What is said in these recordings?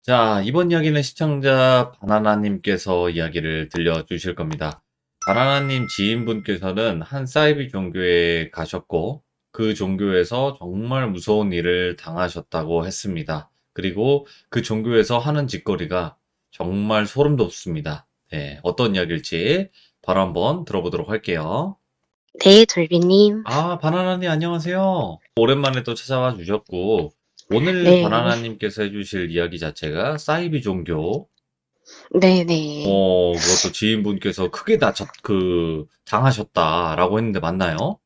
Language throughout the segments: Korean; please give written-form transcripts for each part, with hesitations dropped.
자, 이번 이야기는 시청자 바나나님께서 이야기를 들려주실 겁니다. 바나나님 지인분께서는 한 사이비 종교에 가셨고, 그 종교에서 정말 무서운 일을 당하셨다고 했습니다. 그리고 그 종교에서 하는 짓거리가 정말 소름 돋습니다. 네, 어떤 이야기일지 바로 한번 들어보도록 할게요. 네, 돌비님. 아, 바나나님 안녕하세요. 오랜만에 또 찾아와 주셨고, 오늘 네, 바나나님께서 해주실 이야기 자체가 사이비 종교, 네네. 그것도 지인분께서 크게 당하셨다라고 했는데 맞나요?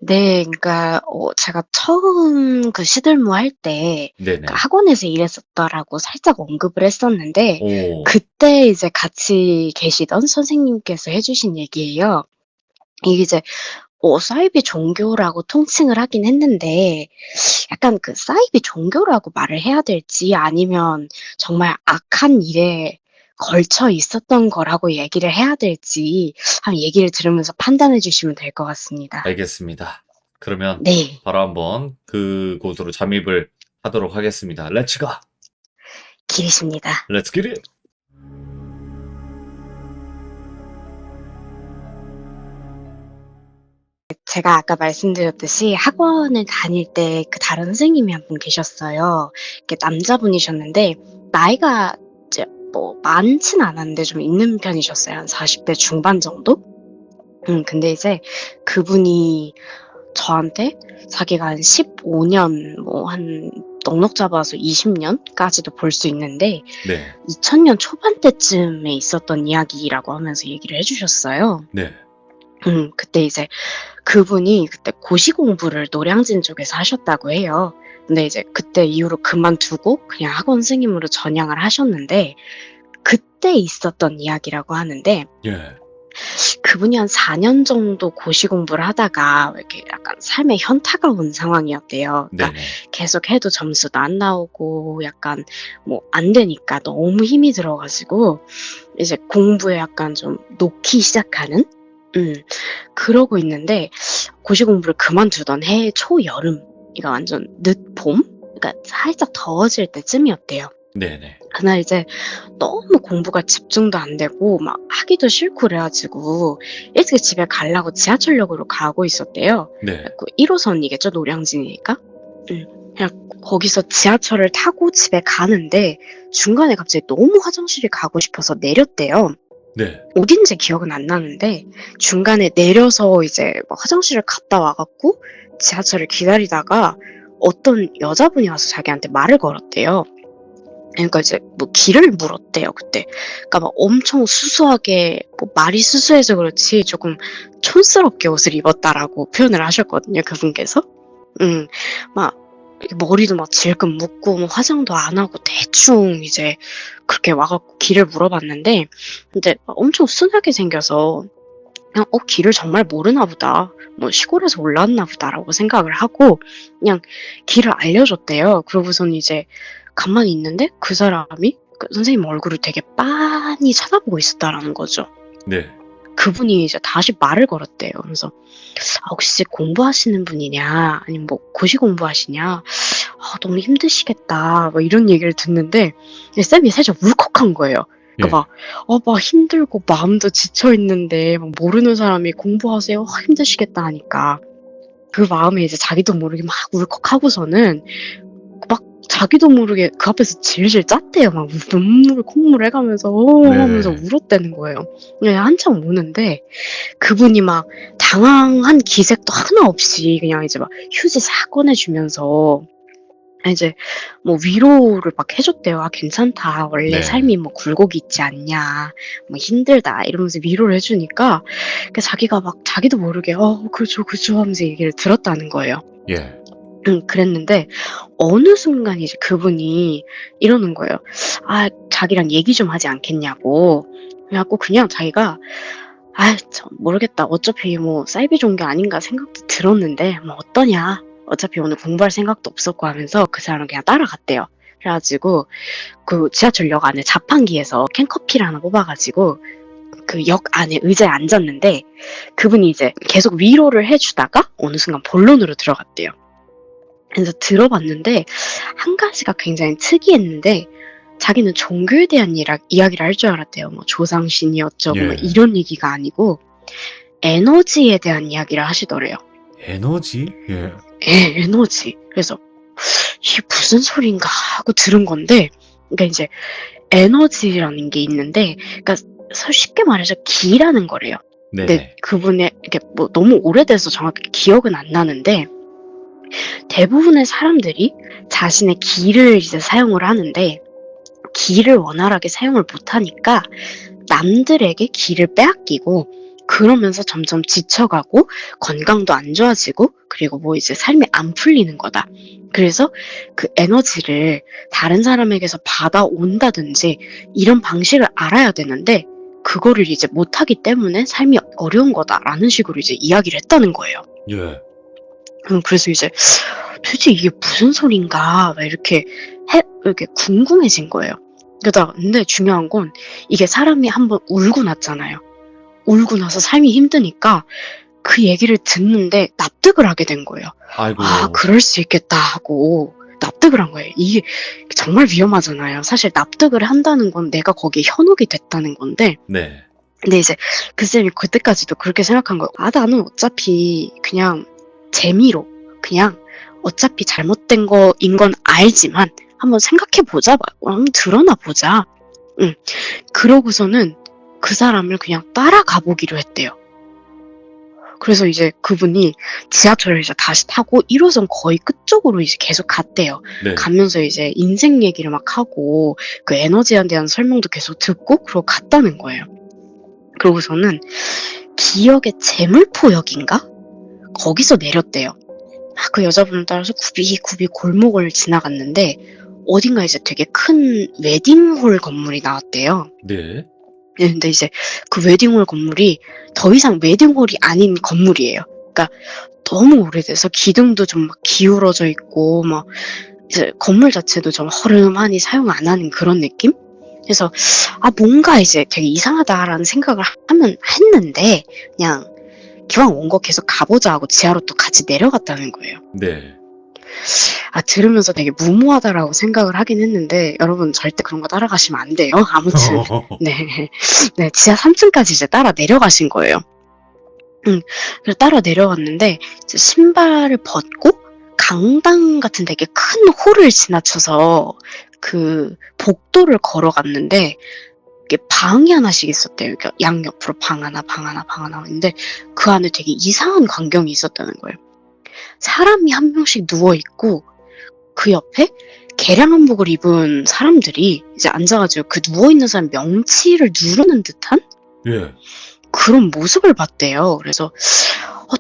네, 그러니까, 제가 처음 그 시들모 할 때, 그 네네. 학원에서 일했었다라고 살짝 언급을 했었는데, 오, 그때 이제 같이 계시던 선생님께서 해주신 얘기예요. 이게 이제, 사이비 종교라고 통칭을 하긴 했는데, 약간 그 사이비 종교라고 말을 해야 될지 아니면 정말 악한 일에 걸쳐 있었던 거라고 얘기를 해야 될지 한번 얘기를 들으면서 판단해 주시면 될 것 같습니다. 알겠습니다. 그러면 네, 바로 한번 그곳으로 잠입을 하도록 하겠습니다. 렛츠 가! 길이십니다. 렛츠 기릿! 제가 아까 말씀드렸듯이 학원을 다닐 때 그 다른 선생님이 한 분 계셨어요. 이게 남자분이셨는데 나이가 이제 뭐 많진 않았는데 좀 있는 편이셨어요. 한 40대 중반 정도? 근데 이제 그분이 저한테 자기가 한 15년 뭐 한 넉넉 잡아서 20년까지도 볼 수 있는데 네, 2000년 초반때쯤에 있었던 이야기라고 하면서 얘기를 해 주셨어요. 네, 그때 이제 그분이 그때 고시 공부를 노량진 쪽에서 하셨다고 해요. 근데 이제 그때 이후로 그만두고 그냥 학원 선생님으로 전향을 하셨는데 그때 있었던 이야기라고 하는데 예, 그분이 한 4년 정도 고시 공부를 하다가 이렇게 약간 삶에 현타가 온 상황이었대요. 그러니까 네네. 계속 해도 점수도 안 나오고 약간 뭐 안 되니까 너무 힘이 들어가지고 이제 공부에 약간 좀 놓기 시작하는 음, 그러고 있는데 고시 공부를 그만두던 해 초여름, 그러니까 완전 늦봄? 그러니까 살짝 더워질 때쯤이었대요. 네네. 그날 이제 너무 공부가 집중도 안 되고 막 하기도 싫고 그래 가지고 일찍 집에 가려고 지하철역으로 가고 있었대요. 네. 그 1호선이겠죠, 노량진이니까. 그냥 거기서 지하철을 타고 집에 가는데 중간에 갑자기 너무 화장실이 가고 싶어서 내렸대요. 네. 어딘지 기억은 안 나는데 중간에 내려서 이제 막 화장실을 갔다 와 갖고 지하철을 기다리다가 어떤 여자분이 와서 자기한테 말을 걸었대요. 그러니까 이제 뭐 길을 물었대요 그때. 그러니까 막 엄청 수수하게 뭐 말이 수수해서 그렇지 조금 촌스럽게 옷을 입었다라고 표현을 하셨거든요 그분께서. 막 이렇게 머리도 막 질끈 묶고 뭐 화장도 안 하고 대충 이제 그렇게 와 갖고 길을 물어봤는데 인제 막 엄청 순하게 생겨서 그냥 '길을 정말 모르나 보다. 뭐 시골에서 올라왔나 보다.'라고 생각을 하고 그냥 길을 알려줬대요. 그러고서는 이제 가만히 있는데 그 사람이 그 선생님 얼굴을 되게 빤히 쳐다보고 있었다라는 거죠. 네. 그분이 이제 다시 말을 걸었대요. 그래서 혹시 공부하시는 분이냐 아니면 뭐 고시 공부하시냐. 너무 힘드시겠다." 뭐 이런 얘기를 듣는데 쌤이 살짝 울컥한 거예요. 그러니까 예. 막 힘들고 마음도 지쳐 있는데 막 모르는 사람이 "공부하세요. 힘드시겠다." 하니까 그 마음에 이제 자기도 모르게 막 울컥하고서는 막 자기도 모르게 그 앞에서 질질 짰대요. 막 눈물 콧물 해 가면서 하면서 네. 울었다는 거예요. 그냥 한참 우는데 그분이 막 당황한 기색도 하나 없이 그냥 이제 막 휴지 싹 꺼내 주면서 이제 뭐 위로를 막 해 줬대요. "아 괜찮다. 원래 네. 삶이 뭐 굴곡이 있지 않냐. 뭐 힘들다." 이러면서 위로를 해 주니까 그 자기가 막 자기도 모르게 그죠, 그죠." 하면서 얘기를 들었다는 거예요. 예. 그랬는데 어느 순간 이제 그분이 이러는 거예요. 자기랑 얘기 좀 하지 않겠냐고. 그래 갖고 그냥 자기가 참 모르겠다. 어차피 뭐 사이비 종교 아닌가 생각도 들었는데 뭐 어떠냐. 어차피 오늘 공부할 생각도 없었고 하면서 그 사람은 그냥 따라갔대요. 그래 가지고 그 지하철역 안에 자판기에서 캔커피를 하나 뽑아 가지고 그 역 안에 의자에 앉았는데 그분이 이제 계속 위로를 해 주다가 어느 순간 본론으로 들어갔대요. 그래서 들어봤는데 한 가지가 굉장히 특이했는데 자기는 종교에 대한 이야기를 할 줄 알았대요. 뭐 조상신이 어쩌고 뭐 예. 이런 얘기가 아니고 에너지에 대한 이야기를 하시더래요. 에너지? 예. 예, 에너지. 그래서 이게 무슨 소린가 하고 들은 건데, 그러니까 이제 에너지라는 게 있는데, 그러니까 쉽게 말해서 기라는 거래요. 근데 네네. 그분의 이게 뭐 너무 오래돼서 정확히 기억은 안 나는데, 대부분의 사람들이 자신의 기를 이제 사용을 하는데, 기를 원활하게 사용을 못하니까 남들에게 기를 빼앗기고, 그러면서 점점 지쳐가고 건강도 안 좋아지고 그리고 뭐 이제 삶이 안 풀리는 거다. 그래서 그 에너지를 다른 사람에게서 받아온다든지 이런 방식을 알아야 되는데 그거를 이제 못하기 때문에 삶이 어려운 거다라는 식으로 이제 이야기를 했다는 거예요. 예. 그래서 이제 도대체 이게 무슨 소린가 막 이렇게 궁금해진 거예요. 근데 중요한 건 이게 사람이 한번 울고 났잖아요. 울고 나서 삶이 힘드니까 그 얘기를 듣는데 납득을 하게 된 거예요. 아이고. 아, 그럴 수 있겠다 하고 납득을 한 거예요. 이게 정말 위험하잖아요. 사실 납득을 한다는 건 내가 거기에 현혹이 됐다는 건데, 네. 근데 이제 그 쌤이 그때까지도 그렇게 생각한 거예요. 아, 나는 어차피 그냥 재미로 그냥 어차피 잘못된 거인 건 알지만 한번 생각해보자. 한번 드러나 보자. 그러고서는 그 사람을 그냥 따라가 보기로 했대요. 그래서 이제 그분이 지하철을 이제 다시 타고 1호선 거의 끝쪽으로 이제 계속 갔대요. 네. 가면서 이제 인생 얘기를 막 하고 그 에너지에 대한 설명도 계속 듣고 그러고 갔다는 거예요. 그러고서는 기억의 제물포역인가? 거기서 내렸대요. 그 여자분을 따라서 굽이굽이 골목을 지나갔는데 어딘가 이제 되게 큰 웨딩홀 건물이 나왔대요. 네. 근데 이제 그 웨딩홀 건물이 더 이상 웨딩홀이 아닌 건물이에요. 그러니까 너무 오래돼서 기둥도 좀 막 기울어져 있고 막 이제 건물 자체도 좀 허름하니 사용 안 하는 그런 느낌? 그래서 뭔가 이제 되게 이상하다라는 생각을 했는데 그냥 기왕 온 거 계속 가보자 하고 지하로 또 같이 내려갔다는 거예요. 네. 들으면서 되게 무모하다라고 생각을 하긴 했는데 여러분 절대 그런 거 따라가시면 안 돼요. 아무튼 네, 지하 3층까지 이제 따라 내려가신 거예요. 그래서 따라 내려갔는데 이제 신발을 벗고 강당 같은 되게 큰 홀을 지나쳐서 그 복도를 걸어갔는데 이게 방이 하나씩 있었대요. 그러니까 양옆으로 방 하나 있는데 그 안에 되게 이상한 광경이 있었다는 거예요. 사람이 한 명씩 누워있고 그 옆에 개량한복을 입은 사람들이 이제 앉아가지고 그 누워있는 사람 명치를 누르는 듯한 예. 그런 모습을 봤대요. 그래서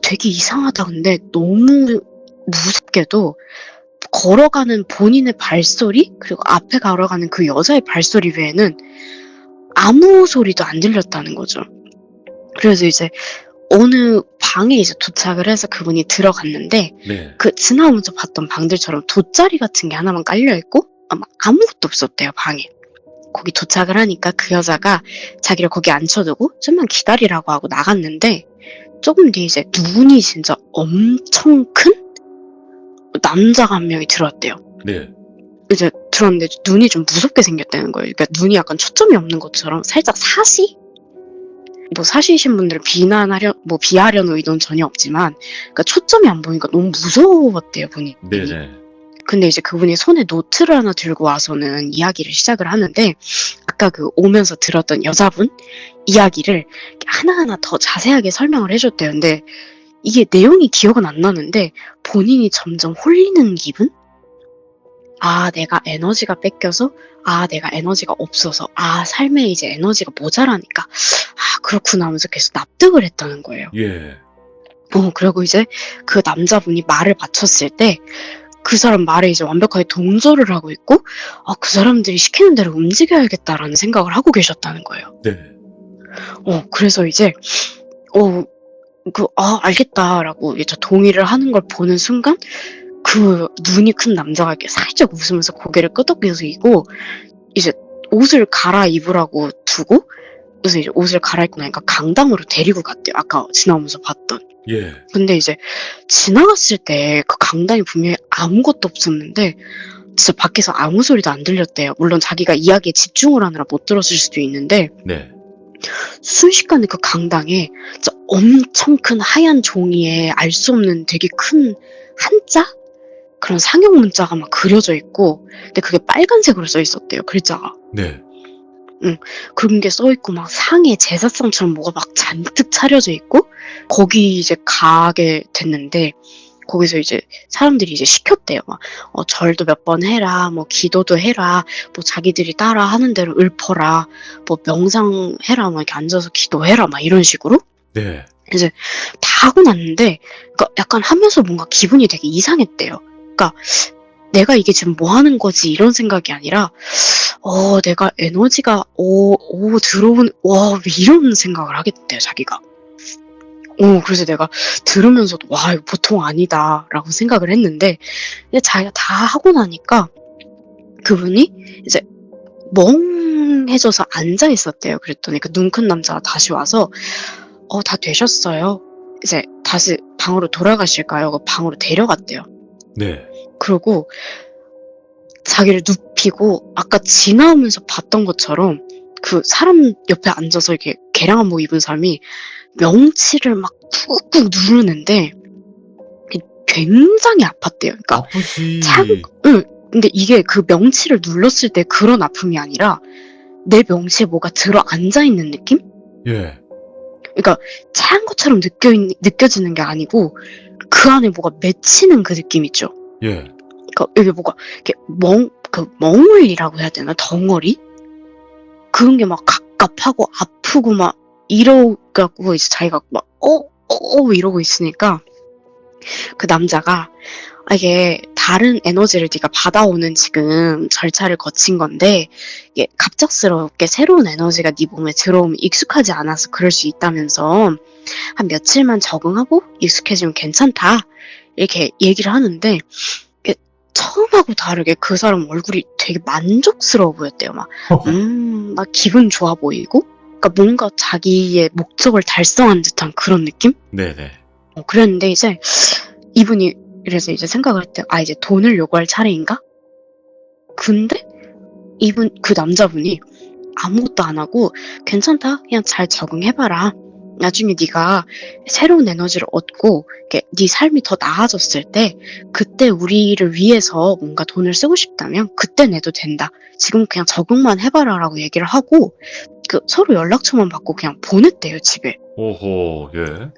되게 이상하다. 근데 너무 무섭게도 걸어가는 본인의 발소리 그리고 앞에 걸어가는 그 여자의 발소리 외에는 아무 소리도 안 들렸다는 거죠. 그래서 이제 어느 방에 이제 도착을 해서 그분이 들어갔는데 네. 그 지나오면서 봤던 방들처럼 돗자리 같은 게 하나만 깔려있고 아무것도 없었대요, 방에. 거기 도착을 하니까 그 여자가 자기를 거기 앉혀두고 좀만 기다리라고 하고 나갔는데 조금 뒤에 이제 눈이 진짜 엄청 큰 남자가 한 명이 들어왔대요. 네. 이제 들었는데 눈이 좀 무섭게 생겼다는 거예요. 그러니까 눈이 약간 초점이 없는 것처럼 살짝 사시? 뭐 사시이신 분들을 비하려는 의도는 전혀 없지만 그러니까 초점이 안 보이니까 너무 무서웠대요, 본인이. 네네. 근데 이제 그분이 손에 노트를 하나 들고 와서는 이야기를 시작을 하는데 아까 그 오면서 들었던 여자분 이야기를 하나하나 더 자세하게 설명을 해줬대요. 근데 이게 내용이 기억은 안 나는데 본인이 점점 홀리는 기분? 내가 에너지가 뺏겨서 내가 에너지가 없어서 삶에 이제 에너지가 모자라니까 그렇구나 하면서 계속 납득을 했다는 거예요. 예. 그리고 이제 그 남자분이 말을 마쳤을 때 그 사람 말에 이제 완벽하게 동조를 하고 있고 그 사람들이 시키는 대로 움직여야겠다라는 생각을 하고 계셨다는 거예요. 네. 그래서 이제 알겠다라고 이제 동의를 하는 걸 보는 순간 그 눈이 큰 남자가 이렇게 살짝 웃으면서 고개를 끄덕이고 이제 옷을 갈아입으라고 두고 그래서 이제 옷을 갈아입고 나니까 강당으로 데리고 갔대요. 아까 지나오면서 봤던. 예. 근데 이제 지나갔을 때 그 강당이 분명히 아무것도 없었는데 진짜 밖에서 아무 소리도 안 들렸대요. 물론 자기가 이야기에 집중을 하느라 못 들었을 수도 있는데 네. 순식간에 그 강당에 진짜 엄청 큰 하얀 종이에 알 수 없는 되게 큰 한자? 그런 상형 문자가 막 그려져 있고 근데 그게 빨간색으로 써 있었대요, 글자가. 네. 그런 게 써 있고 막 상에 제사상처럼 뭐가 막 잔뜩 차려져 있고 거기 이제 가게 됐는데 거기서 이제 사람들이 이제 시켰대요. 막 절도 몇 번 해라, 뭐 기도도 해라, 뭐 자기들이 따라 하는 대로 읊어라, 뭐 명상해라, 막 이렇게 앉아서 기도해라, 막 이런 식으로 네. 이제 다 하고 났는데, 그러니까 약간 하면서 뭔가 기분이 되게 이상했대요. 그러니까 내가 이게 지금 뭐 하는 거지 이런 생각이 아니라, 내가 에너지가 들어온 와 이런 생각을 하게 됐대요, 자기가. 그래서 내가 들으면서도 와 이거 보통 아니다라고 생각을 했는데 근데 자기가 다 하고 나니까 그분이 이제 멍해져서 앉아 있었대요. 그랬더니 그 눈 큰 남자가 다시 와서 다 되셨어요. 이제 다시 방으로 돌아가실까요? 그 방으로 데려갔대요. 네. 그러고 자기를 눕히고 아까 지나오면서 봤던 것처럼 그 사람 옆에 앉아서 이렇게 개량한복 입은 사람이 명치를 막 꾹꾹 누르는데 굉장히 아팠대요. 그러니까 아프지. 근데 이게 그 명치를 눌렀을 때 그런 아픔이 아니라 내 명치에 뭐가 들어 앉아 있는 느낌? 예. 그러니까 차한 것처럼 느껴지는 게 아니고 그 안에 뭐가 맺히는 그 느낌 있죠. 예. 그러니까 여기 뭐가 이렇게 멍울이라고 해야 되나? 덩어리? 그런 게 막 갑갑하고 아프고 막 이러고 이제 자기가 막 이러고 있으니까 그 남자가 이게 다른 에너지를 네가 받아오는 지금 절차를 거친 건데 이게 갑작스럽게 새로운 에너지가 네 몸에 들어오면 익숙하지 않아서 그럴 수 있다면서 한 며칠만 적응하고 익숙해지면 괜찮다 이렇게 얘기를 하는데 처음하고 다르게 그 사람 얼굴이 되게 만족스러워 보였대요. 막 기분 좋아 보이고 그러니까 뭔가 자기의 목적을 달성한 듯한 그런 느낌? 네네. 그랬는데 이제 이분이 그래서 이제 생각을 했대요. 이제 돈을 요구할 차례인가? 근데 그 남자분이 아무것도 안 하고 괜찮다. 그냥 잘 적응해봐라. 나중에 네가 새로운 에너지를 얻고 네 삶이 더 나아졌을 때 그때 우리를 위해서 뭔가 돈을 쓰고 싶다면 그때 내도 된다. 지금 그냥 적응만 해봐라 라고 얘기를 하고 서로 연락처만 받고 그냥 보냈대요, 집에. 오호. 예.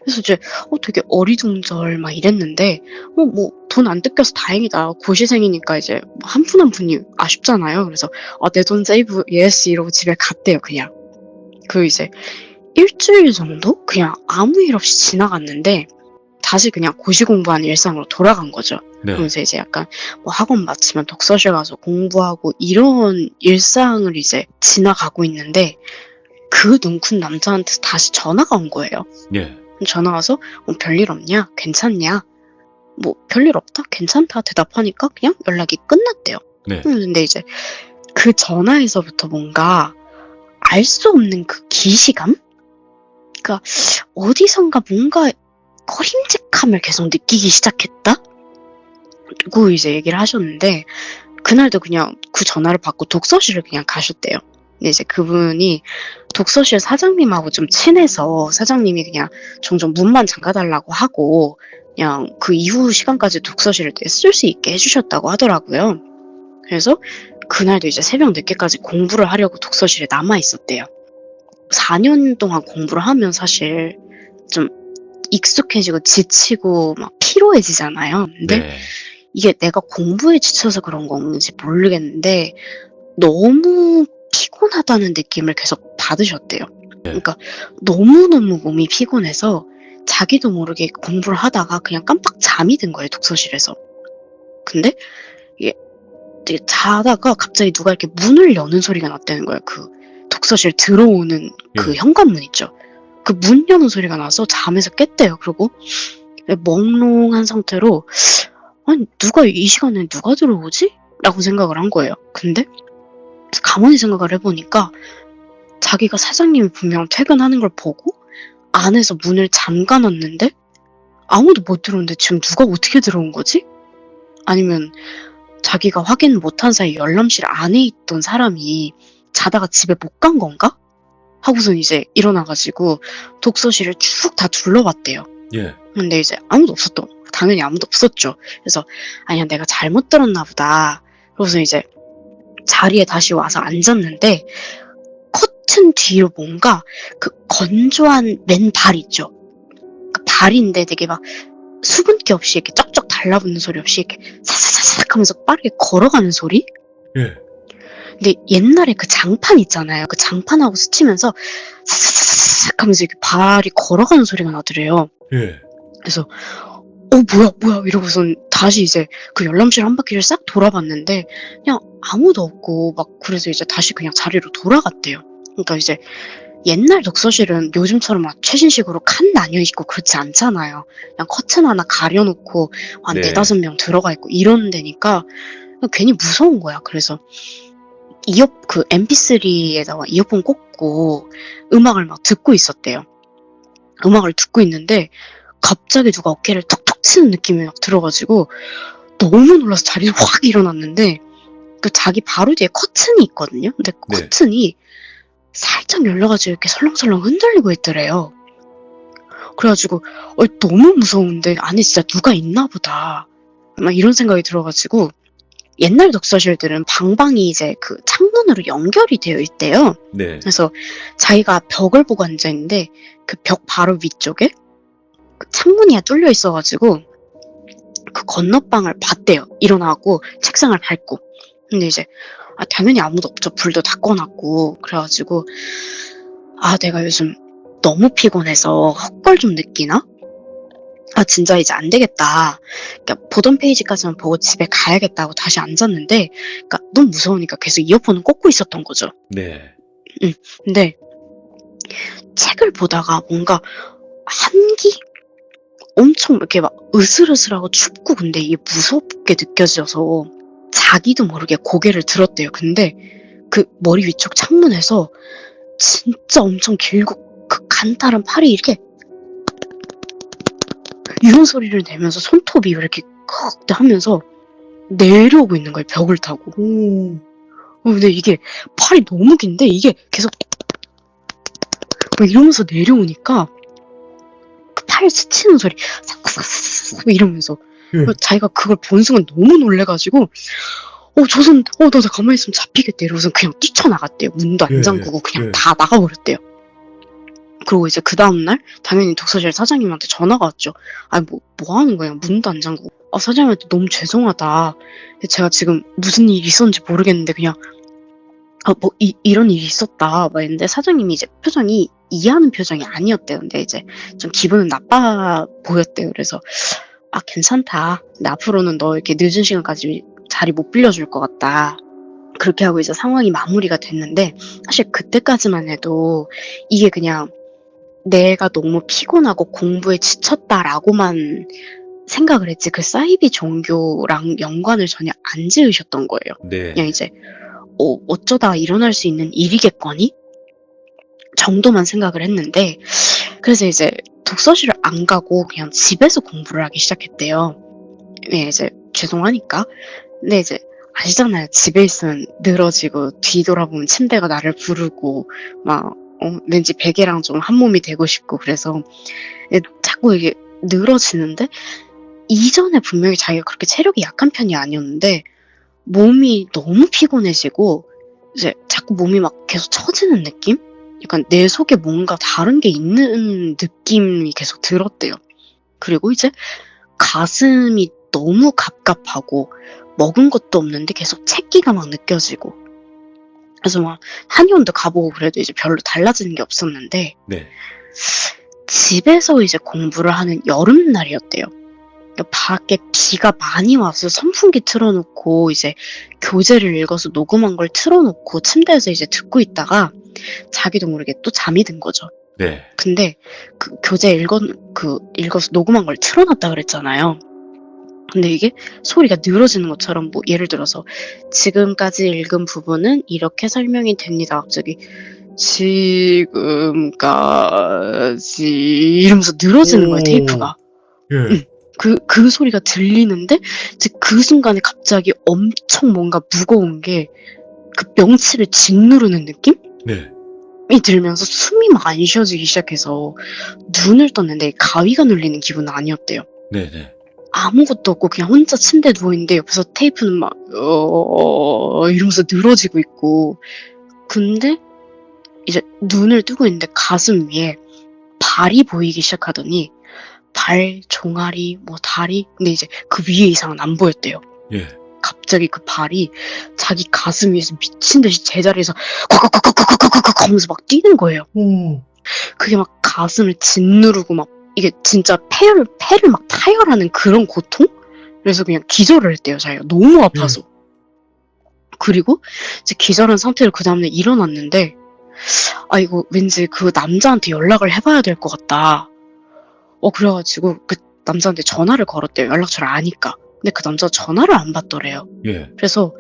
그래서 이제 되게 어리둥절 막 이랬는데 뭐 돈 안 뜯겨서 다행이다. 고시생이니까 이제 한 분 한 분이 아쉽잖아요. 그래서 내 돈 세이브 예스 이러고 집에 갔대요, 그냥. 이제 일주일 정도 그냥 아무 일 없이 지나갔는데 다시 그냥 고시 공부하는 일상으로 돌아간 거죠. 네. 그러면서 이제 약간 뭐 학원 마치면 독서실 가서 공부하고 이런 일상을 이제 지나가고 있는데 그 눈큰 남자한테 다시 전화가 온 거예요. 예. 전화 와서 별일 없냐? 괜찮냐? 뭐 별일 없다? 괜찮다? 대답하니까 그냥 연락이 끝났대요. 네. 근데 이제 그 전화에서부터 뭔가 알 수 없는 그 기시감? 그러니까 어디선가 뭔가 꺼림직함을 계속 느끼기 시작했다? 고 이제 얘기를 하셨는데 그날도 그냥 그 전화를 받고 독서실을 그냥 가셨대요. 근데 이제 그분이 독서실 사장님하고 좀 친해서 사장님이 그냥 종종 문만 잠가달라고 하고 그냥 그 이후 시간까지 독서실을 쓸 수 있게 해주셨다고 하더라고요. 그래서 그날도 이제 새벽 늦게까지 공부를 하려고 독서실에 남아 있었대요. 4년 동안 공부를 하면 사실 좀 익숙해지고 지치고 막 피로해지잖아요. 근데 네. 이게 내가 공부에 지쳐서 그런 건지 모르겠는데 너무 피곤하다는 느낌을 계속 받으셨대요. 그러니까 너무너무 몸이 피곤해서 자기도 모르게 공부를 하다가 그냥 깜빡 잠이 든 거예요, 독서실에서. 근데 이게 되게 자다가 갑자기 누가 이렇게 문을 여는 소리가 났다는 거예요. 그 독서실 들어오는 그 현관문 있죠. 그 문 여는 소리가 나서 잠에서 깼대요. 그리고 몽롱한 상태로 아니 이 시간에 누가 들어오지? 라고 생각을 한 거예요. 근데 가만히 생각을 해보니까 자기가 사장님이 분명 퇴근하는 걸 보고 안에서 문을 잠가놨는데 아무도 못 들어오는데 지금 누가 어떻게 들어온 거지? 아니면 자기가 확인 못한 사이 열람실 안에 있던 사람이 자다가 집에 못 간 건가? 하고선 이제 일어나가지고 독서실을 쭉 다 둘러봤대요. 예. 근데 이제 아무도 없었던, 당연히 아무도 없었죠. 그래서 아니야, 내가 잘못 들었나 보다. 그래서 이제 자리에 다시 와서 앉았는데 커튼 뒤로 뭔가 그 건조한 맨발 있죠. 그 발인데 되게 막 수분기 없이 이렇게 쩍쩍 달라붙는 소리 없이 이렇게 사사사삭 하면서 빠르게 걸어가는 소리? 예. 근데 옛날에 그 장판 있잖아요. 그 장판하고 스치면서 사사사삭 하면서 이렇게 발이 걸어가는 소리가 나더래요. 예. 그래서 뭐야 이러고선 다시 이제 그 열람실 한 바퀴를 싹 돌아봤는데 그냥 아무도 없고 막 그래서 이제 다시 그냥 자리로 돌아갔대요. 그러니까 이제 옛날 독서실은 요즘처럼 막 최신식으로 칸 나뉘어 있고 그렇지 않잖아요. 그냥 커튼 하나 가려놓고 한 네. 4-5명 들어가 있고 이런 데니까 괜히 무서운 거야. 그래서 그 MP3에다가 이어폰 꽂고 음악을 막 듣고 있었대요. 음악을 듣고 있는데 갑자기 누가 어깨를 툭툭 치는 느낌이 막 들어가지고 너무 놀라서 자리에서 확 일어났는데 그 자기 바로 뒤에 커튼이 있거든요. 근데 네. 커튼이 살짝 열려가지고 이렇게 설렁설렁 흔들리고 있더래요. 그래가지고 너무 무서운데 안에 진짜 누가 있나 보다. 막 이런 생각이 들어가지고 옛날 독서실들은 방방이 이제 그 창문으로 연결이 되어 있대요. 네. 그래서 자기가 벽을 보고 앉아있는데 그 벽 바로 위쪽에 그 창문이 뚫려 있어가지고 그 건너방을 봤대요. 일어나고 책상을 밟고. 근데 이제 당연히 아무도 없죠. 불도 다 꺼놨고. 그래가지고 내가 요즘 너무 피곤해서 헛걸 좀 느끼나? 진짜 이제 안 되겠다. 그러니까 보던 페이지까지만 보고 집에 가야겠다고 다시 앉았는데 그러니까 너무 무서우니까 계속 이어폰은 꽂고 있었던 거죠. 네. 근데 책을 보다가 뭔가 한기? 엄청 이렇게 막 으슬으슬하고 춥고 근데 이게 무섭게 느껴져서 자기도 모르게 고개를 들었대요. 근데 그 머리 위쪽 창문에서 진짜 엄청 길고 그 간단한 팔이 이렇게 이런 소리를 내면서 손톱이 이렇게 컥 하면서 내려오고 있는 거예요. 벽을 타고. 근데 이게 팔이 너무 긴데 이게 계속 막 이러면서 내려오니까 그 팔 스치는 소리 싹싹싹싹 이러면서 자기가 그걸 본 순간 너무 놀래가지고 조선 나 가만히 있으면 잡히겠대 이러고서 그냥 뛰쳐나갔대요. 문도 안 잠그고 그냥 다 나가버렸대요. 그리고 이제 그 다음날 당연히 독서실 사장님한테 전화가 왔죠. 뭐 하는 거야? 문도 안 잠그고. 사장님한테 너무 죄송하다. 제가 지금 무슨 일이 있었는지 모르겠는데 그냥 이런 일이 있었다. 막 했는데 사장님이 이제 표정이 이해하는 표정이 아니었대요. 근데 이제 좀 기분은 나빠 보였대요. 그래서 괜찮다. 근데 앞으로는 너 이렇게 늦은 시간까지 자리 못 빌려줄 것 같다. 그렇게 하고 이제 상황이 마무리가 됐는데 사실 그때까지만 해도 이게 그냥 내가 너무 피곤하고 공부에 지쳤다라고만 생각을 했지 그 사이비 종교랑 연관을 전혀 안 지으셨던 거예요. 네. 그냥 이제 어쩌다 일어날 수 있는 일이겠거니? 정도만 생각을 했는데 그래서 이제 독서실을 안 가고 그냥 집에서 공부를 하기 시작했대요. 네, 이제 죄송하니까. 근데 이제 아시잖아요. 집에 있으면 늘어지고 뒤돌아보면 침대가 나를 부르고 막 왠지 베개랑 좀 한 몸이 되고 싶고 그래서 자꾸 이게 늘어지는데 이전에 분명히 자기가 그렇게 체력이 약한 편이 아니었는데 몸이 너무 피곤해지고 이제 자꾸 몸이 막 계속 처지는 느낌? 약간 내 속에 뭔가 다른 게 있는 느낌이 계속 들었대요. 그리고 이제 가슴이 너무 갑갑하고 먹은 것도 없는데 계속 채기가 막 느껴지고 그래서 막 한의원도 가보고 그래도 이제 별로 달라지는 게 없었는데 네. 집에서 이제 공부를 하는 여름날이었대요. 밖에 비가 많이 와서 선풍기 틀어놓고 이제 교재를 읽어서 녹음한 걸 틀어놓고 침대에서 이제 듣고 있다가 자기도 모르게 또 잠이 든 거죠. 네. 근데 그 교재 읽어서 녹음한 걸 틀어놨다 그랬잖아요. 근데 이게 소리가 늘어지는 것처럼 뭐 예를 들어서 지금까지 읽은 부분은 이렇게 설명이 됩니다. 갑자기 지금까지 이러면서 늘어지는 거예요. 테이프가. 예. 그 소리가 들리는데 이제 그 순간에 갑자기 엄청 뭔가 무거운 게 그 명치를 짓누르는 느낌이 네. 들면서 숨이 막 안 쉬어지기 시작해서 눈을 떴는데 가위가 눌리는 기분은 아니었대요. 네네. 아무것도 없고 그냥 혼자 침대에 누워있는데 옆에서 테이프는 막 이러면서 늘어지고 있고, 근데 이제 눈을 뜨고 있는데 가슴 위에 발이 보이기 시작하더니 발, 종아리, 뭐 다리, 근데 이제 그 위에 이상은 안 보였대요. 예. 갑자기 그 발이 자기 가슴 위에서 미친 듯이 제자리에서 콱콱콱콱콱콱콱 하면서 막 뛰는 거예요. 오. 그게 막 가슴을 짓누르고 막 이게 진짜 폐를 막 타열하는 그런 고통? 그래서 그냥 기절을 했대요, 자기가. 너무 아파서. 그리고 이제 기절한 상태로 그 다음날 일어났는데, 아, 이거 왠지 그 남자한테 연락을 해봐야 될 것 같다. 그래가지고 그 남자한테 전화를 걸었대요. 연락처를 아니까. 근데 그 남자가 전화를 안 받더래요. 예. 그래서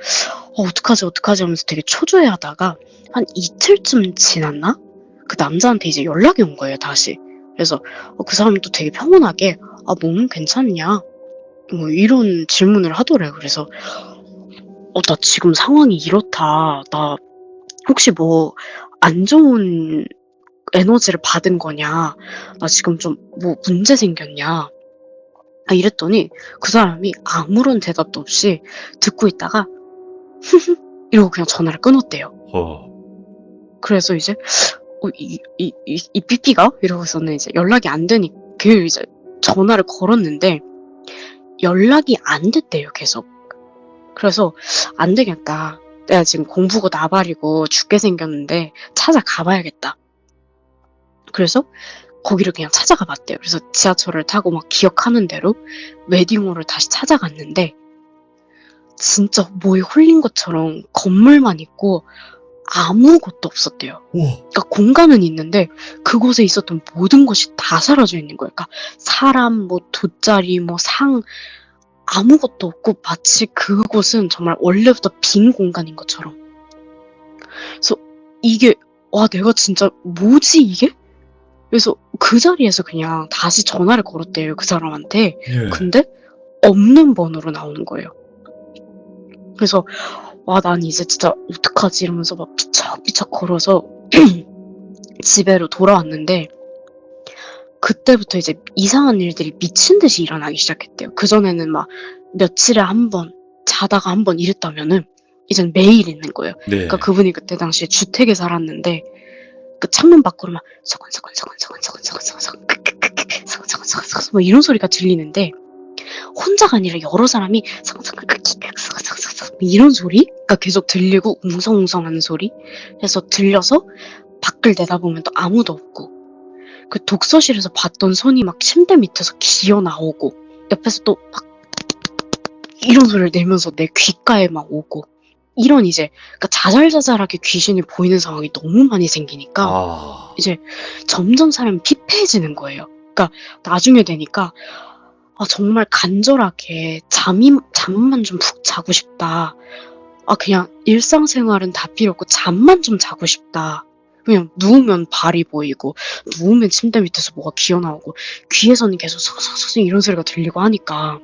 어떡하지 하면서 되게 초조해하다가 한 이틀쯤 지났나? 그 남자한테 이제 연락이 온 거예요, 다시. 그래서 그 사람이 또 되게 평온하게 몸은 괜찮냐? 뭐 이런 질문을 하더래요. 그래서 나 지금 상황이 이렇다. 나 혹시 뭐 안 좋은 에너지를 받은 거냐? 나 지금 좀 뭐 문제 생겼냐? 이랬더니 그 사람이 아무런 대답도 없이 듣고 있다가 이러고 그냥 전화를 끊었대요. 그래서 이제 이 삐삐가? 이러고서는 이제 연락이 안 되니 그 이제 전화를 걸었는데 연락이 안 됐대요, 계속. 그래서 안 되겠다. 내가 지금 공부고 나발이고 죽게 생겼는데 찾아가 봐야겠다. 그래서 거기를 그냥 찾아가 봤대요. 그래서 지하철을 타고 막 기억하는 대로 웨딩홀을 다시 찾아갔는데 진짜 뭐에 홀린 것처럼 건물만 있고 아무것도 없었대요. 그러니까 공간은 있는데 그곳에 있었던 모든 것이 다 사라져 있는 거예요. 그러니까 사람, 뭐 돗자리, 뭐 상, 아무것도 없고 마치 그곳은 정말 원래부터 빈 공간인 것처럼. 그래서 이게 내가 진짜 뭐지 이게? 그래서 그 자리에서 그냥 다시 전화를 걸었대요, 그 사람한테. 예. 근데 없는 번호로 나오는 거예요. 그래서 난 이제 진짜 어떡하지 이러면서 막 비척비척 걸어서 집에로 돌아왔는데 그때부터 이제 이상한 일들이 미친 듯이 일어나기 시작했대요. 그전에는 막 며칠에 한 번, 자다가 한 번 이랬다면은 이젠 매일 있는 거예요. 네. 그러니까 그분이 그때 당시에 주택에 살았는데 그 창문 밖으로 막 서건서건서건서건서건서건서건서건서건서건 뭐 이런 소리가 들리는데 혼자가 아니라 여러 사람이 이런 소리가 계속 들리고 웅성웅성하는 소리 해서 들려서 밖을 내다보면 또 아무도 없고 그 독서실에서 봤던 손이 막 침대 밑에서 기어 나오고 옆에서 또 막 이런 소리를 내면서 내 귓가에 막 오고 이런 이제 그러니까 자잘자잘하게 귀신이 보이는 상황이 너무 많이 생기니까 이제 점점 사람이 피폐해지는 거예요. 그러니까 나중에 되니까 정말 간절하게 잠만 좀 푹 자고 싶다. 그냥 일상생활은 다 필요 없고 잠만 좀 자고 싶다. 그냥 누우면 발이 보이고 누우면 침대 밑에서 뭐가 기어 나오고 귀에서는 계속 서서서 이런 소리가 들리고 하니까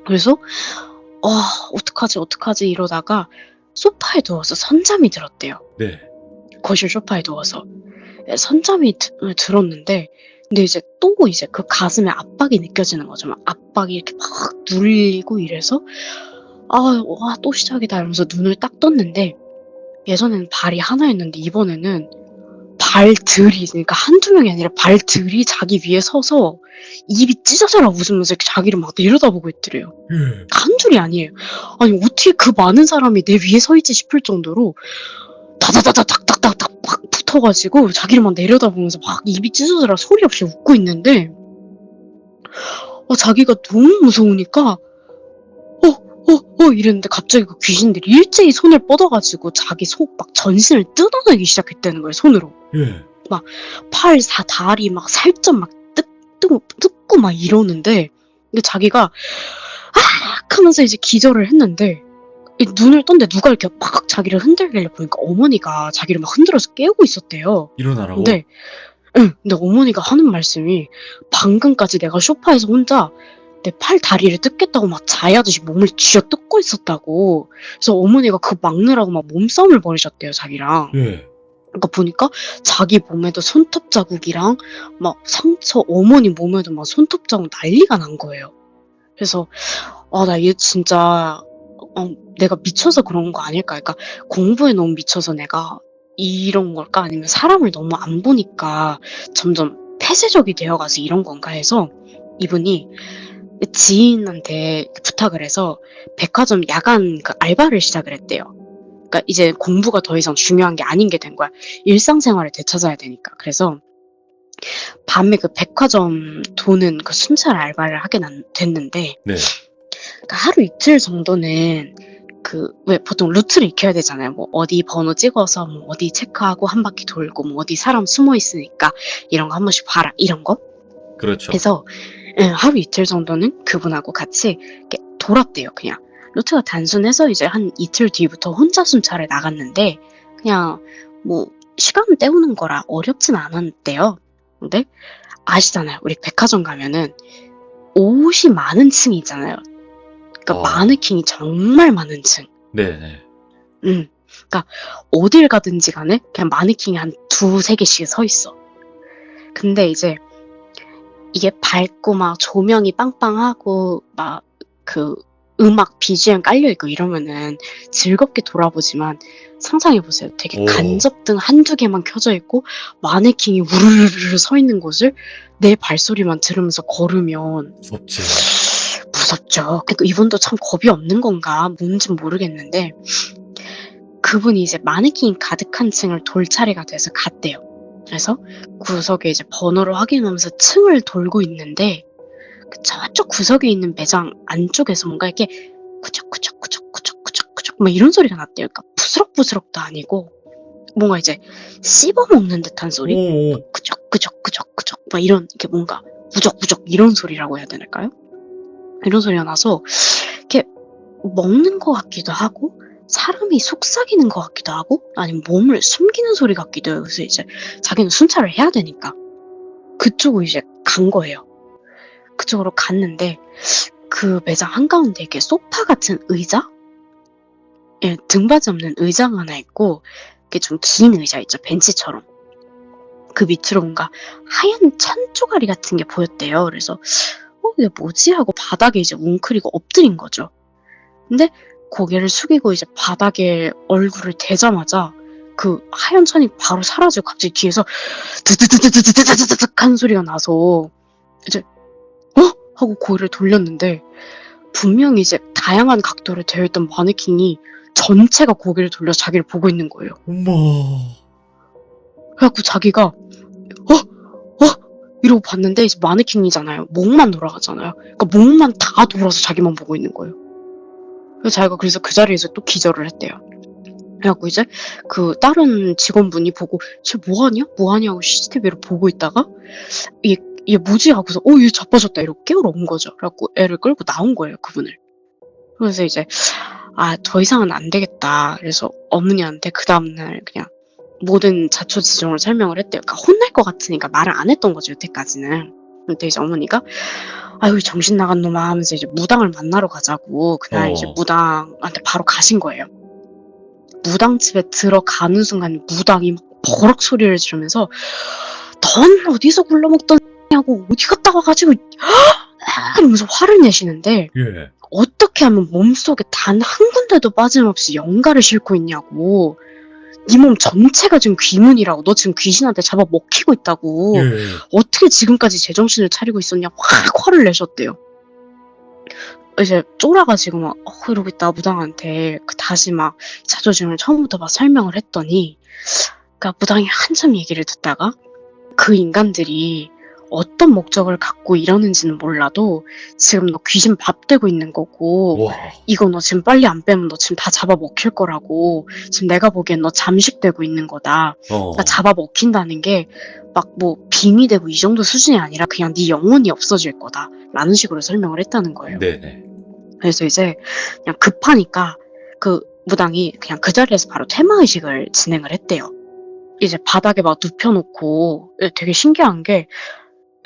그래서 어떡하지 이러다가 소파에 누워서 선잠이 들었대요. 네. 거실 소파에 누워서 선잠이 들었는데 근데 이제 또 이제 그 가슴에 압박이 느껴지는 거죠. 막 압박이 이렇게 막 눌리고 이래서 또 시작이다 이러면서 눈을 딱 떴는데 예전에는 발이 하나였는데 이번에는 발들이 그러니까 한두 명이 아니라 발들이 자기 위에 서서 입이 찢어져라 웃으면서 자기를 막 내려다보고 있더래요. 한둘이 아니에요. 아니 어떻게 그 많은 사람이 내 위에 서 있지 싶을 정도로 다다다닥닥닥닥 막 붙어가지고 자기를 막 내려다보면서 막 입이 찢어져라 소리 없이 웃고 있는데 자기가 너무 무서우니까 이랬는데 갑자기 그 귀신들이 일제히 손을 뻗어가지고 자기 속 막 전신을 뜯어내기 시작했다는 거예요, 손으로. 막 팔, 다리 막 살점 막 뜯고 막 이러는데 근데 자기가 하면서 이제 기절을 했는데 눈을 떴는데 누가 이렇게 막 자기를 흔들길래 보니까 어머니가 자기를 막 흔들어서 깨우고 있었대요. 일어나라고? 근데 어머니가 하는 말씀이 방금까지 내가 소파에서 혼자 내 팔 다리를 뜯겠다고 막 자야듯이 몸을 쥐어 뜯고 있었다고. 그래서 어머니가 그거 막느라고 막 몸싸움을 벌이셨대요, 자기랑. 예. 그러니까 보니까 자기 몸에도 손톱 자국이랑 막 상처, 어머니 몸에도 막 손톱 자국 난리가 난 거예요. 그래서 나 얘 진짜 내가 미쳐서 그런 거 아닐까? 그러니까 공부에 너무 미쳐서 내가 이런 걸까? 아니면 사람을 너무 안 보니까 점점 폐쇄적이 되어가서 이런 건가 해서 이분이 지인한테 부탁을 해서 백화점 야간 그 알바를 시작을 했대요. 그러니까 이제 공부가 더 이상 중요한 게 아닌 게 된 거야. 일상생활을 되찾아야 되니까. 그래서 밤에 그 백화점 도는 그 순찰 알바를 하게 됐는데 네. 그러니까 하루 이틀 정도는 왜 보통 루트를 익혀야 되잖아요. 뭐 어디 번호 찍어서 뭐 어디 체크하고 한 바퀴 돌고 뭐 어디 사람 숨어 있으니까 이런 거 한 번씩 봐라 이런 거. 그렇죠. 그래서 하루 이틀 정도는 그분하고 같이 이렇게 돌았대요. 그냥 루트가 단순해서 이제 한 이틀 뒤부터 혼자 순찰을 나갔는데 그냥 뭐 시간을 때우는 거라 어렵진 않았대요. 근데 아시잖아요. 우리 백화점 가면은 옷이 많은 층이 있잖아요. 그러니까 마네킹이 정말 많은 층. 네네. 그러니까 어딜 가든지 간에 그냥 마네킹이 한 2-3개씩 서 있어. 근데 이제 이게 밝고 막 조명이 빵빵하고 막 그 음악 BGM 깔려있고 이러면은 즐겁게 돌아보지만 상상해보세요. 되게 간접등 한두 개만 켜져 있고 마네킹이 우르르르 서 있는 곳을 내 발소리만 들으면서 걸으면 무섭지. 무섭죠. 그러니까 이분도 참 겁이 없는 건가 뭔진 모르겠는데 그분이 이제 마네킹이 가득한 층을 돌 차례가 돼서 갔대요. 그래서 구석에 이제 번호를 확인하면서 층을 돌고 있는데 저쪽 구석에 있는 매장 안쪽에서 뭔가 이렇게 쿠적쿠적 막 이런 소리가 났대요. 그러니까 부스럭부스럭도 아니고 뭔가 이제 씹어먹는 듯한 소리? 쿠적쿠적 막 이런 이렇게 뭔가 무적무적 이런 소리라고 해야 되나요? 이런 소리가 나서 이렇게 먹는 것 같기도 하고 사람이 속삭이는 것 같기도 하고 아니면 몸을 숨기는 소리 같기도 해요. 그래서 이제 자기는 순찰을 해야 되니까 그쪽으로 이제 간 거예요. 그쪽으로 갔는데 그 매장 한가운데 이렇게 소파 같은 의자? 예, 등받이 없는 의자가 하나 있고 이게 좀 긴 의자 있죠. 벤치처럼. 그 밑으로 뭔가 하얀 천 조가리 같은 게 보였대요. 그래서 이게 뭐지? 하고 바닥에 이제 웅크리고 엎드린 거죠. 근데 고개를 숙이고 이제 바닥에 얼굴을 대자마자 그 하얀 천이 바로 사라지고 갑자기 뒤에서 드드드드드드드드득 하는 소리가 나서 이제 하고 고개를 돌렸는데 분명히 이제 다양한 각도로 되어 있던 마네킹이 전체가 고개를 돌려 자기를 보고 있는 거예요. 어머. 그래갖고 자기가 이러고 봤는데 이제 마네킹이잖아요. 목만 돌아가잖아요. 그러니까 목만 다 돌아서 자기만 보고 있는 거예요. 그래서 자기가 그래서 그 자리에서 또 기절을 했대요. 그래갖고 이제 그 다른 직원분이 보고 쟤 뭐하냐? 뭐하냐고 CCTV로 보고 있다가 얘 뭐지? 하고서 얘 자빠졌다 이러고 깨우러 온 거죠. 그래갖고 애를 끌고 나온 거예요. 그분을. 그래서 이제 더 이상은 안 되겠다. 그래서 어머니한테 그 다음날 그냥 모든 자초지종을 설명을 했대요. 그러니까 혼날 것 같으니까 말을 안 했던 거죠. 여태까지는. 근데 이제 어머니가 아유 정신 나간 놈아 하면서 이제 무당을 만나러 가자고 그날 이제 무당한테 바로 가신 거예요. 무당집에 들어가는 순간 무당이 막 버럭 소리를 지르면서 넌 어디서 굴러먹던 냐고 어디 갔다 와가지고 이러면서 화를 내시는데 예. 어떻게 하면 몸속에 단 한 군데도 빠짐없이 영가를 싣고 있냐고. 네 몸 전체가 지금 귀문이라고. 너 지금 귀신한테 잡아 먹히고 있다고. 예. 어떻게 지금까지 제정신을 차리고 있었냐. 확 화를 내셨대요. 이제 쫄아가지고 막 이러고 있다 무당한테 다시 막 자초지종을 처음부터 막 설명을 했더니 그러니까 무당이 한참 얘기를 듣다가 그 인간들이 어떤 목적을 갖고 이러는지는 몰라도 지금 너 귀신 밥 되고 있는 거고 와. 이거 너 지금 빨리 안 빼면 너 지금 다 잡아 먹힐 거라고. 지금 내가 보기엔 너 잠식되고 있는 거다. 그러니까 잡아 먹힌다는 게 막 뭐 빙이 되고 이 정도 수준이 아니라 그냥 네 영혼이 없어질 거다 라는 식으로 설명을 했다는 거예요. 네네. 그래서 이제 그냥 급하니까 그 무당이 그냥 그 자리에서 바로 퇴마의식을 진행을 했대요. 이제 바닥에 막 눕혀놓고 되게 신기한 게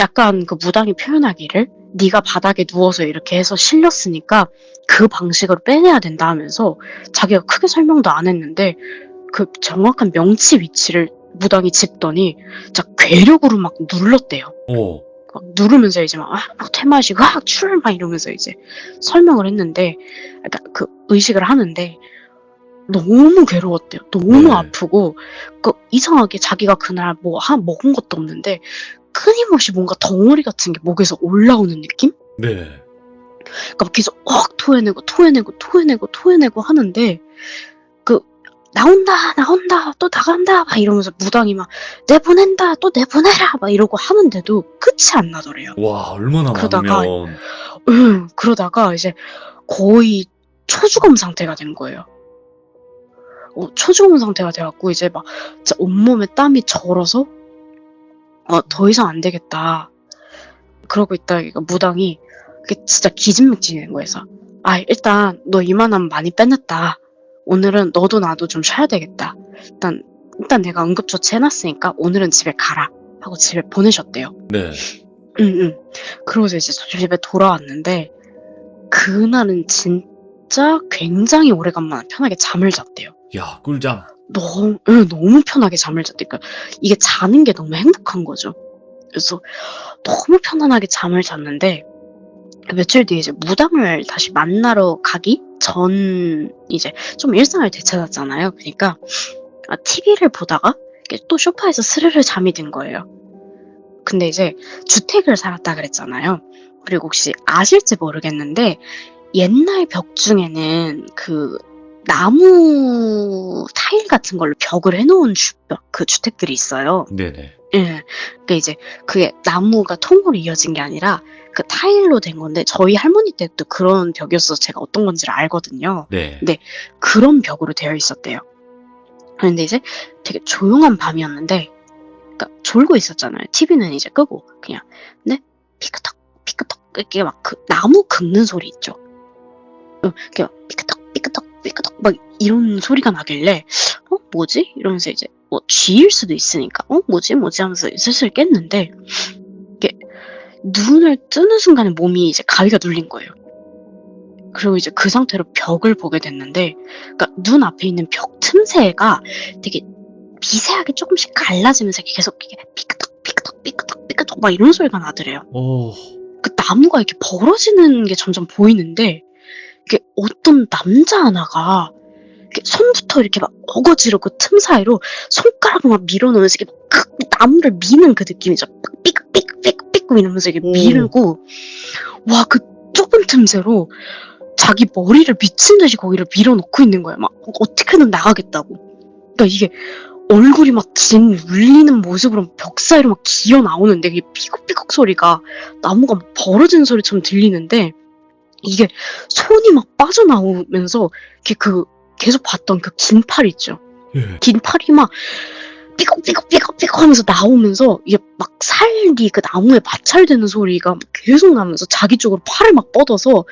약간 그 무당이 표현하기를 네가 바닥에 누워서 이렇게 해서 실렸으니까 그 방식으로 빼내야 된다 하면서 자기가 크게 설명도 안 했는데 그 정확한 명치 위치를 무당이 짚더니 진짜 괴력으로 막 눌렀대요. 오. 막 누르면서 이제 막 퇴마하시고 출 막 이러면서 이제 설명을 했는데 그러니까 그 의식을 하는데 너무 괴로웠대요. 너무 네. 아프고 그 이상하게 자기가 그날 먹은 것도 없는데 끊임없이 뭔가 덩어리 같은 게 목에서 올라오는 느낌? 네. 그러니까 계속 토해내고 하는데 그 나온다 또 나간다 막 이러면서 무당이 막 내보낸다 또 내보내라 막 이러고 하는데도 끝이 안 나더래요. 와, 얼마나 그러다가 많으면. 그러다가 이제 거의 초주검 상태가 된 거예요. 초주검 상태가 돼갖고 이제 막 진짜 온몸에 땀이 절어서 더 이상 안 되겠다. 그러고 있다가 무당이 그게 진짜 기진맥진이 된 거에서 일단 너 이만하면 많이 빼냈다. 오늘은 너도 나도 좀 쉬어야 되겠다. 일단 내가 응급조치 해놨으니까 오늘은 집에 가라 하고 집에 보내셨대요. 네. 그러고서 이제 집에 돌아왔는데 그날은 진짜 굉장히 오래간만에 편하게 잠을 잤대요. 야, 꿀잠. 너무 편하게 잠을 잤대. 그러니까 이게 자는 게 너무 행복한 거죠. 그래서 너무 편안하게 잠을 잤는데 며칠 뒤에 이제 무당을 다시 만나러 가기 전 이제 좀 일상을 되찾았잖아요. 그러니까 TV를 보다가 이렇게 또 소파에서 스르르 잠이 든 거예요. 근데 이제 주택을 살았다 그랬잖아요. 그리고 혹시 아실지 모르겠는데 옛날 벽 중에는 그 나무 타일 같은 걸로 벽을 해놓은 그 주택들이 있어요. 네네. 예. 그러니까 이제 그게 나무가 통으로 이어진 게 아니라 그 타일로 된 건데 저희 할머니 때도 그런 벽이었어서 제가 어떤 건지를 알거든요. 네. 근데 그런 벽으로 되어 있었대요. 그런데 이제 되게 조용한 밤이었는데 그러니까 졸고 있었잖아요. TV는 이제 끄고 그냥 근데 피크턱 이렇게 막 그 나무 긁는 소리 있죠. 이렇게 막 삐끄덕 막 이런 소리가 나길래 뭐지? 이러면서 이제 쥐일 수도 있으니까 뭐지 하면서 슬슬 깼는데 이게 눈을 뜨는 순간에 몸이 이제 가위가 눌린 거예요. 그리고 이제 그 상태로 벽을 보게 됐는데 그러니까 눈 앞에 있는 벽 틈새가 되게 미세하게 조금씩 갈라지면서 계속 이게 삐끄덕 막 이런 소리가 나더래요. 오. 그 나무가 이렇게 벌어지는 게 점점 보이는데 이게 어떤 남자 하나가 이렇게 손부터 이렇게 막 어거지로 그 틈 사이로 손가락을 막 밀어넣으면서 이렇게 막 나무를 미는 그 느낌이죠. 삑 이러면서 이렇게 밀고 와 그 좁은 틈새로 자기 머리를 미친 듯이 거기를 밀어넣고 있는 거야. 막 어떻게든 나가겠다고. 그러니까 이게 얼굴이 막 진 울리는 모습으로 벽 사이로 막 기어 나오는데 이게 삐걱삐걱 소리가 나무가 막 벌어지는 소리처럼 들리는데 이게 손이 막 빠져나오면서 이렇게 그 계속 봤던 그 긴 팔 있죠. 예. 긴 팔이 막 삐걱 하면서 나오면서 이게 막 살이 그 나무에 마찰되는 소리가 막 계속 나면서 자기 쪽으로 팔을 막 뻗어서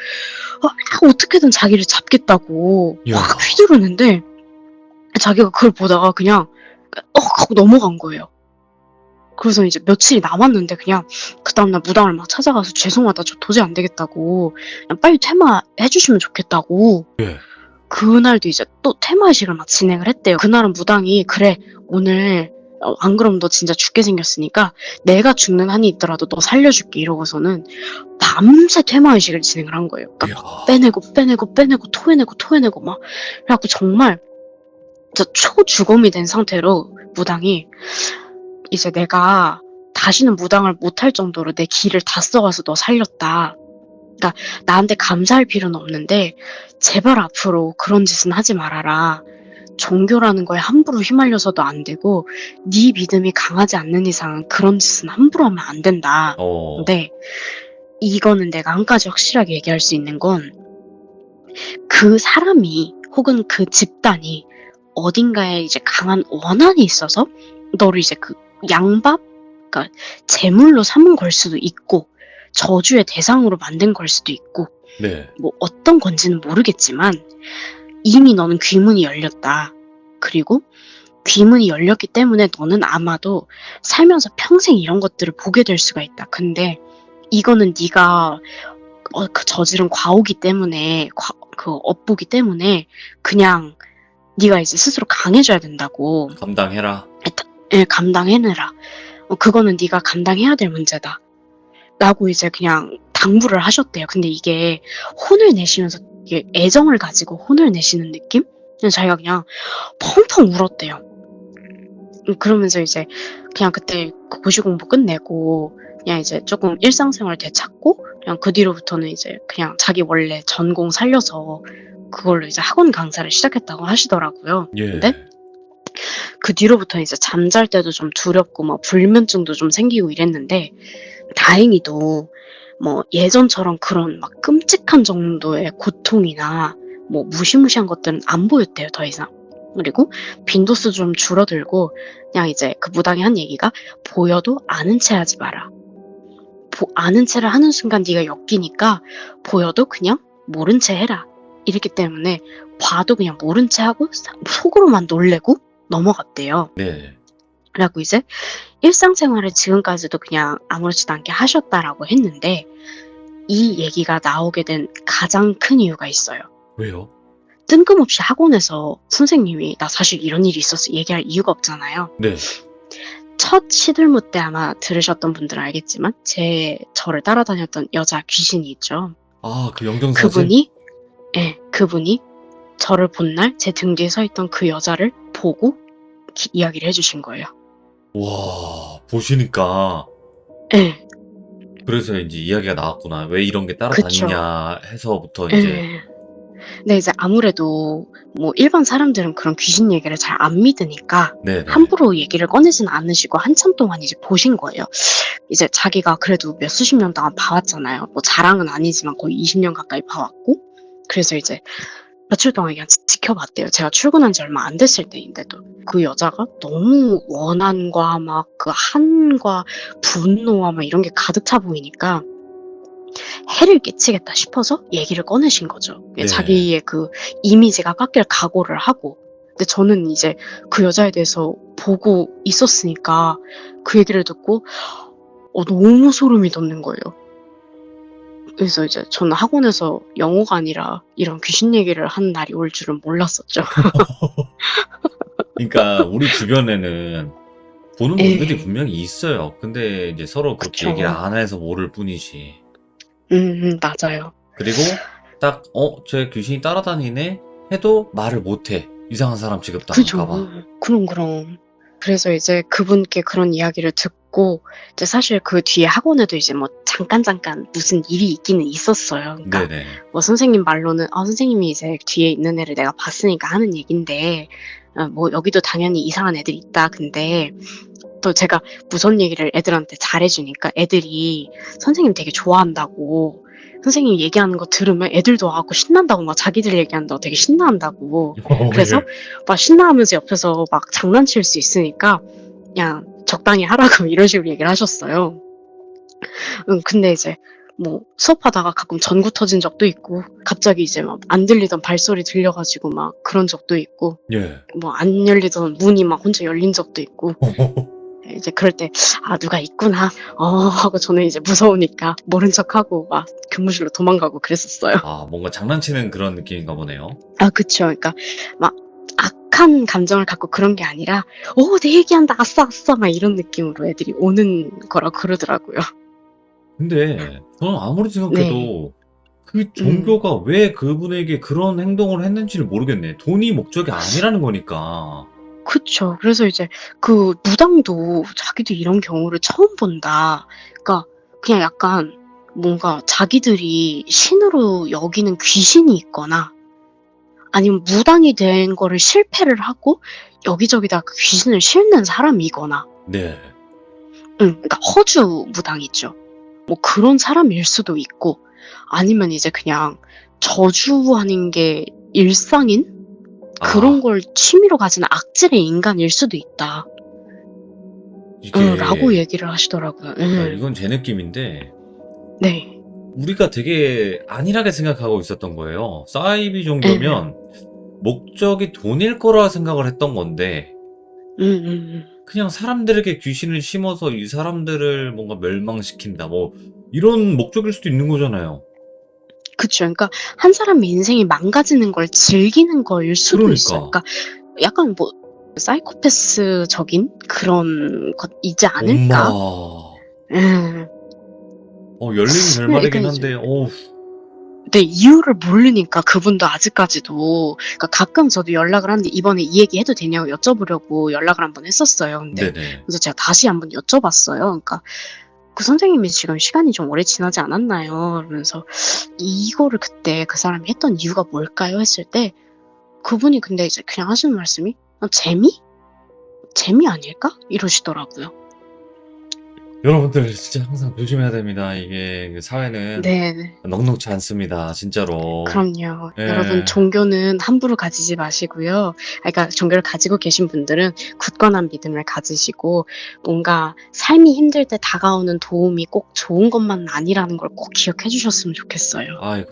어떻게든 자기를 잡겠다고 야. 막 휘두르는데 자기가 그걸 보다가 그냥 하고 넘어간 거예요. 그래서 이제 며칠이 남았는데 그냥 그 다음날 무당을 막 찾아가서 죄송하다 저 도저히 안 되겠다고 그냥 빨리 퇴마해 주시면 좋겠다고 예. 그날도 이제 또 퇴마의식을 막 진행을 했대요. 그날은 무당이 그래 오늘 안 그럼 너 진짜 죽게 생겼으니까 내가 죽는 한이 있더라도 너 살려줄게 이러고서는 밤새 퇴마의식을 진행을 한 거예요. 그러니까 야. 빼내고 토해내고 막 그래갖고 정말 진짜 초주검이 된 상태로 무당이 이제 내가 다시는 무당을 못할 정도로 내 기를 다 써가서 너 살렸다. 그러니까 나한테 감사할 필요는 없는데 제발 앞으로 그런 짓은 하지 말아라. 종교라는 거에 함부로 휘말려서도 안 되고 네 믿음이 강하지 않는 이상은 그런 짓은 함부로 하면 안 된다. 근데 이거는 내가 한 가지 확실하게 얘기할 수 있는 건 그 사람이 혹은 그 집단이 어딘가에 이제 강한 원한이 있어서 너를 이제 그 양밥, 그러니까 제물로 삼은 걸 수도 있고 저주의 대상으로 만든 걸 수도 있고 네. 뭐 어떤 건지는 모르겠지만 이미 너는 귀문이 열렸다. 그리고 귀문이 열렸기 때문에 너는 아마도 살면서 평생 이런 것들을 보게 될 수가 있다. 근데 이거는 네가 그 저지른 과오기 때문에 그 업보기 때문에 그냥 네가 이제 스스로 강해져야 된다고. 감당해라. 예, 감당해내라. 그거는 네가 감당해야 될 문제다. 라고 이제 그냥 당부를 하셨대요. 근데 이게 혼을 내시면서 이게 애정을 가지고 혼을 내시는 느낌? 그래서 자기가 그냥 펑펑 울었대요. 그러면서 이제 그냥 그때 그 고시 공부 끝내고 그냥 이제 조금 일상생활 되찾고 그냥 그 뒤로부터는 이제 그냥 자기 원래 전공 살려서 그걸로 이제 학원 강사를 시작했다고 하시더라고요. 근데 예. 그 뒤로부터 이제 잠잘 때도 좀 두렵고 막 불면증도 좀 생기고 이랬는데 다행히도 뭐 예전처럼 그런 막 끔찍한 정도의 고통이나 뭐 무시무시한 것들은 안 보였대요, 더 이상. 그리고 빈도수 좀 줄어들고 그냥 이제 그 무당이 한 얘기가 보여도 아는 체 하지 마라. 아는 체를 하는 순간 네가 엮이니까 보여도 그냥 모른 체 해라. 이랬기 때문에 봐도 그냥 모른 체 하고 속으로만 놀래고 넘어갔대요. 네. 라고 이제 일상생활을 지금까지도 그냥 아무렇지도 않게 하셨다라고 했는데 이 얘기가 나오게 된 가장 큰 이유가 있어요. 왜요? 뜬금없이 학원에서 선생님이 나 사실 이런 일이 있었어 얘기할 이유가 없잖아요. 네. 첫 시들무 때 아마 들으셨던 분들은 알겠지만 저를 따라다녔던 여자 귀신이 있죠. 아, 그 영정사진? 그분이 저를 본 날 제 등 뒤에 서 있던 그 여자를 보고 이야기를 해주신 거예요. 와, 보시니까 예. 그래서 이제 이야기가 나왔구나. 왜 이런 게 그쵸. 따라다니냐 해서부터 이제 예. 근데 이제 아무래도 뭐 일반 사람들은 그런 귀신 얘기를 잘 안 믿으니까 네네. 함부로 얘기를 꺼내진 않으시고 한참 동안 이제 보신 거예요. 이제 자기가 그래도 몇 수십 년 동안 봐왔잖아요. 뭐 자랑은 아니지만 거의 20년 가까이 봐왔고 그래서 이제 며칠 동안 그냥 지켜봤대요. 제가 출근한 지 얼마 안 됐을 때인데도 그 여자가 너무 원한과 막 그 한과 분노와 막 이런 게 가득 차 보이니까 해를 끼치겠다 싶어서 얘기를 꺼내신 거죠. 네. 자기의 그 이미지가 깎일 각오를 하고. 근데 저는 이제 그 여자에 대해서 보고 있었으니까 그 얘기를 듣고 너무 소름이 돋는 거예요. 그래서 이제 저는 학원에서 영어가 아니라 이런 귀신 얘기를 하는 날이 올 줄은 몰랐었죠. 그러니까 우리 주변에는 보는 분들이 예. 분명히 있어요. 근데 이제 서로 그렇게 그쵸. 얘기를 안 해서 모를 뿐이지. 맞아요. 그리고 딱 쟤 귀신이 따라다니네 해도 말을 못해. 이상한 사람 취급당할까 봐. 그럼. 그래서 이제 그분께 그런 이야기를 듣고 이제 사실 그 뒤에 학원에도 이제 뭐 잠깐 무슨 일이 있기는 있었어요. 그러니까 네네. 뭐 선생님 말로는 선생님이 이제 뒤에 있는 애를 내가 봤으니까 하는 얘긴데 뭐 여기도 당연히 이상한 애들이 있다. 근데 또 제가 무서운 얘기를 애들한테 잘해주니까 애들이 선생님 되게 좋아한다고 선생님 얘기하는 거 들으면 애들도 와갖고 신난다고 막 자기들 얘기한다고 되게 신나한다고 그래서 예. 막 신나하면서 옆에서 막 장난칠 수 있으니까 그냥 적당히 하라고 이런 식으로 얘기를 하셨어요. 근데 이제 뭐 수업하다가 가끔 전구 터진 적도 있고 갑자기 이제 막 안 들리던 발소리 들려가지고 막 그런 적도 있고 예. 뭐 안 열리던 문이 막 혼자 열린 적도 있고 이제 그럴 때 누가 있구나 하고 저는 이제 무서우니까 모른 척하고 막 교무실로 도망가고 그랬었어요. 아, 뭔가 장난치는 그런 느낌인가 보네요. 그쵸. 그러니까 막 악한 감정을 갖고 그런 게 아니라 내 얘기한다 아싸 막 이런 느낌으로 애들이 오는 거라 그러더라고요. 근데 저는 아무리 네. 생각해도 그 종교가 왜 그분에게 그런 행동을 했는지를 모르겠네. 돈이 목적이 아니라는 거니까. 그쵸. 그래서 이제 그 무당도 자기도 이런 경우를 처음 본다. 그러니까 그냥 약간 뭔가 자기들이 신으로 여기는 귀신이 있거나 아니면 무당이 된 거를 실패를 하고 여기저기다 그 귀신을 싣는 사람이거나 네. 그러니까 허주 무당 있죠. 뭐 그런 사람일 수도 있고 아니면 이제 그냥 저주하는 게 일상인 그런 걸 취미로 가지는 악질의 인간일 수도 있다. 라고 이게 얘기를 하시더라고요. 이건 제 느낌인데 네. 우리가 되게 안일하게 생각하고 있었던 거예요. 사이비 종교면 목적이 돈일 거라 생각을 했던 건데 그냥 사람들에게 귀신을 심어서 이 사람들을 뭔가 멸망시킨다. 뭐 이런 목적일 수도 있는 거잖아요. 그쵸. 그러니까 한 사람의 인생이 망가지는 걸 즐기는 거일 수도 있어요. 그러니까. 그러니까 약간 뭐 사이코패스적인 그런 것이지 엄마. 않을까? 예. 열린 그러니까 결말이긴 이제 한데 어우. 근데 이유를 모르니까 그분도 아직까지도 그러니까 가끔 저도 연락을 하는데 이번에 이 얘기 해도 되냐고 여쭤보려고 연락을 한번 했었어요. 근데 네네. 그래서 제가 다시 한번 여쭤봤어요. 그러니까 그 선생님이 지금 시간이 좀 오래 지나지 않았나요? 그러면서 이거를 그때 그 사람이 했던 이유가 뭘까요? 했을 때 그분이 근데 이제 그냥 하시는 말씀이 재미? 재미 아닐까? 이러시더라고요. 여러분들 진짜 항상 조심해야 됩니다. 이게 그 사회는 네네. 넉넉지 않습니다. 진짜로. 그럼요. 여러분 예. 종교는 함부로 가지지 마시고요. 그러니까 종교를 가지고 계신 분들은 굳건한 믿음을 가지시고 뭔가 삶이 힘들 때 다가오는 도움이 꼭 좋은 것만 아니라는 걸 꼭 기억해 주셨으면 좋겠어요. 아이고.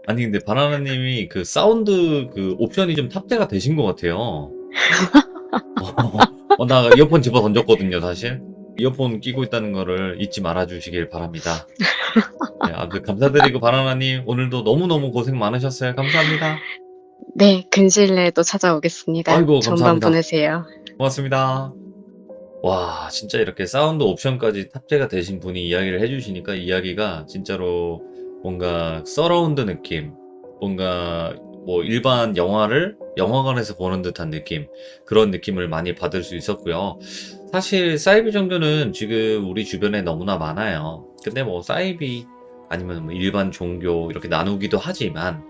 아니 근데 바나나 님이 그 사운드 그 옵션이 좀 탑재가 되신 것 같아요. 나 이어폰 집어 던졌거든요, 사실. 이어폰 끼고 있다는 거를 잊지 말아 주시길 바랍니다. 네, 아무튼 감사드리고 바나나 님 오늘도 너무너무 고생 많으셨어요. 감사합니다. 네. 근시일 내에 또 찾아오겠습니다. 아이고 좋은 밤 감사합니다. 보내세요. 고맙습니다. 와 진짜 이렇게 사운드 옵션까지 탑재가 되신 분이 이야기를 해 주시니까 이야기가 진짜로 뭔가 서라운드 느낌, 뭔가 뭐 일반 영화를 영화관에서 보는 듯한 느낌, 그런 느낌을 많이 받을 수 있었고요. 사실 사이비 종교는 지금 우리 주변에 너무나 많아요. 근데 뭐 사이비 아니면 뭐 일반 종교 이렇게 나누기도 하지만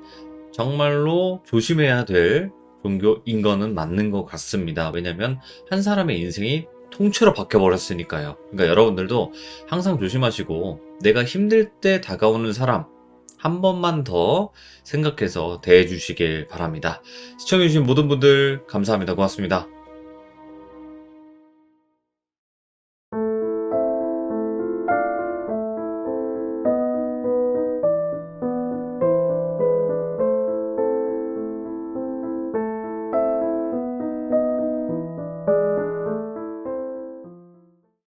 정말로 조심해야 될 종교인 거는 맞는 것 같습니다. 왜냐면 한 사람의 인생이 통째로 바뀌어버렸으니까요. 그러니까 여러분들도 항상 조심하시고 내가 힘들 때 다가오는 사람 한 번만 더 생각해서 대해주시길 바랍니다. 시청해주신 모든 분들 감사합니다. 고맙습니다.